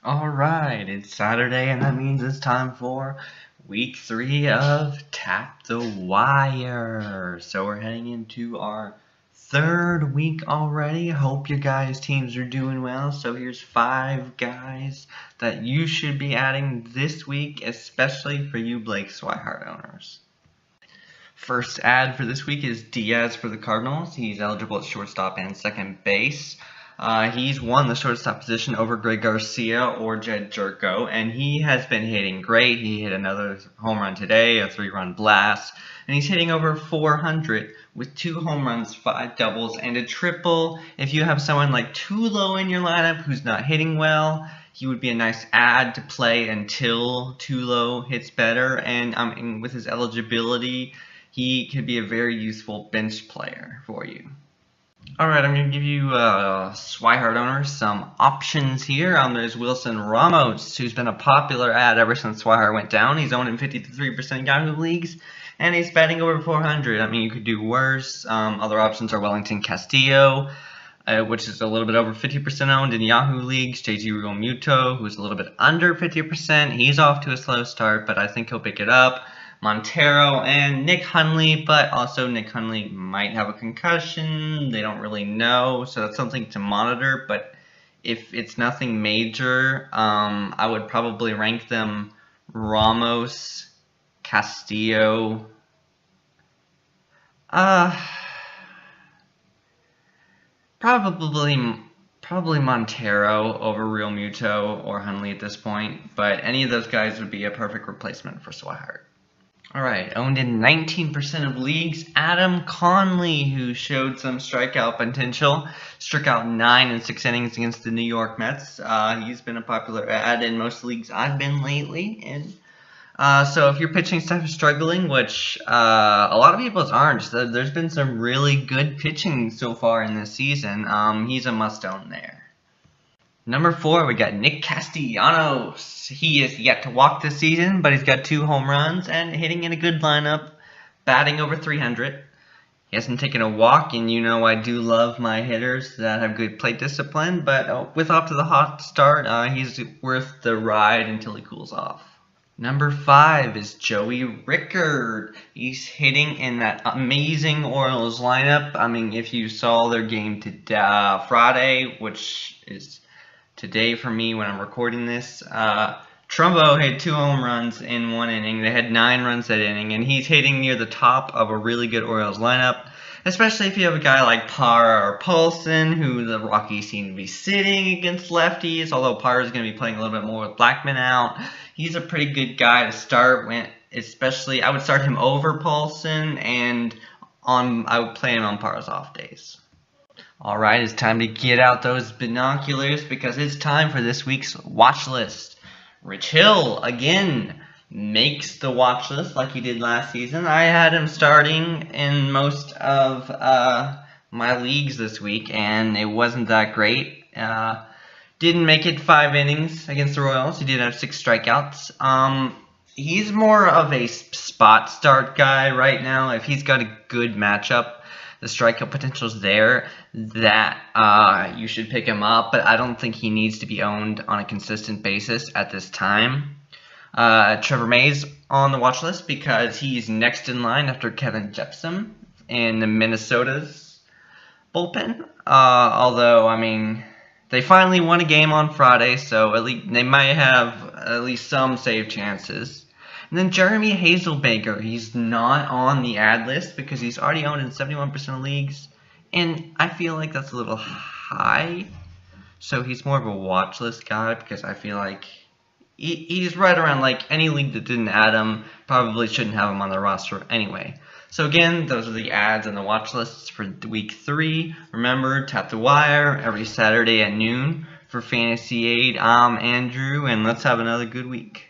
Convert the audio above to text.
Alright, it's Saturday and that means it's time for week 3 of Tap the Wire. So we're heading into our third week already. Hope your guys' teams are doing well. So here's 5 guys that you should be adding this week, especially for you Blake Swihart owners. First ad for this week is Diaz for the Cardinals. He's eligible at shortstop and second base. He's won the shortstop position over Greg Garcia or Jed Jerko, and he has been hitting great. He hit another home run today, a 3-run blast, and he's hitting over 400 with 2 home runs, 5 doubles, and a triple. If you have someone like Tulo in your lineup who's not hitting well, he would be a nice ad to play until Tulo hits better, and with his eligibility, he could be a very useful bench player for you. Alright, I'm going to give you Swihart owners some options here. There's Wilson Ramos, who's been a popular ad ever since Swihart went down. He's owned in 53% of Yahoo leagues, and he's batting over 400. I mean, you could do worse. Other options are Wellington Castillo, which is a little bit over 50% owned in Yahoo leagues. JG Realmuto, who's a little bit under 50%. He's off to a slow start, but I think he'll pick it up. Montero and Nick Hundley, but also Nick Hundley might have a concussion. They don't really know, so that's something to monitor. But if it's nothing major, I would probably rank them Ramos, Castillo, probably Montero over Realmuto or Hundley at this point. But any of those guys would be a perfect replacement for Swihart. Alright, owned in 19% of leagues, Adam Connelly, who showed some strikeout potential, struck out 9 in 6 innings against the New York Mets. He's been a popular ad in most leagues I've been lately. And so if your pitching staff is struggling, which a lot of people's aren't, there's been some really good pitching so far in this season. He's a must-own there. Number 4, we got Nick Castellanos. He is yet to walk this season, but he's got 2 home runs and hitting in a good lineup, batting over 300. He hasn't taken a walk, and you know I do love my hitters that have good plate discipline, but with off to the hot start, he's worth the ride until he cools off. Number 5 is Joey Rickard. He's hitting in that amazing Orioles lineup. I mean, if you saw their game Friday, which is today for me when I'm recording this, Trumbo had 2 home runs in 1 inning. They had 9 runs that inning, and he's hitting near the top of a really good Orioles lineup, especially if you have a guy like Parra or Paulson, who the Rockies seem to be sitting against lefties, although Parra is going to be playing a little bit more with Blackman out. He's a pretty good guy to start, especially I would start him over Paulson, and I would play him on Parra's off days. Alright, it's time to get out those binoculars because it's time for this week's watch list. Rich Hill, again, makes the watch list like he did last season. I had him starting in most of my leagues this week, and it wasn't that great. Didn't make it 5 innings against the Royals. He did have 6 strikeouts. He's more of a spot start guy right now. If he's got a good matchup, the strikeout potential's there, that you should pick him up, but I don't think he needs to be owned on a consistent basis at this time. Trevor May's on the watch list because he's next in line after Kevin Jepsen in the Minnesota's bullpen. Although, I mean, they finally won a game on Friday, so at least they might have at least some save chances. And then Jeremy Hazelbaker, he's not on the ad list because he's already owned in 71% of leagues, and I feel like that's a little high. So he's more of a watch list guy because I feel like he's right around like any league that didn't add him probably shouldn't have him on the roster anyway. So again, those are the ads and the watch lists for week 3. Remember, tap the wire every Saturday at noon. For Fantasy Aid, I'm Andrew, and let's have another good week.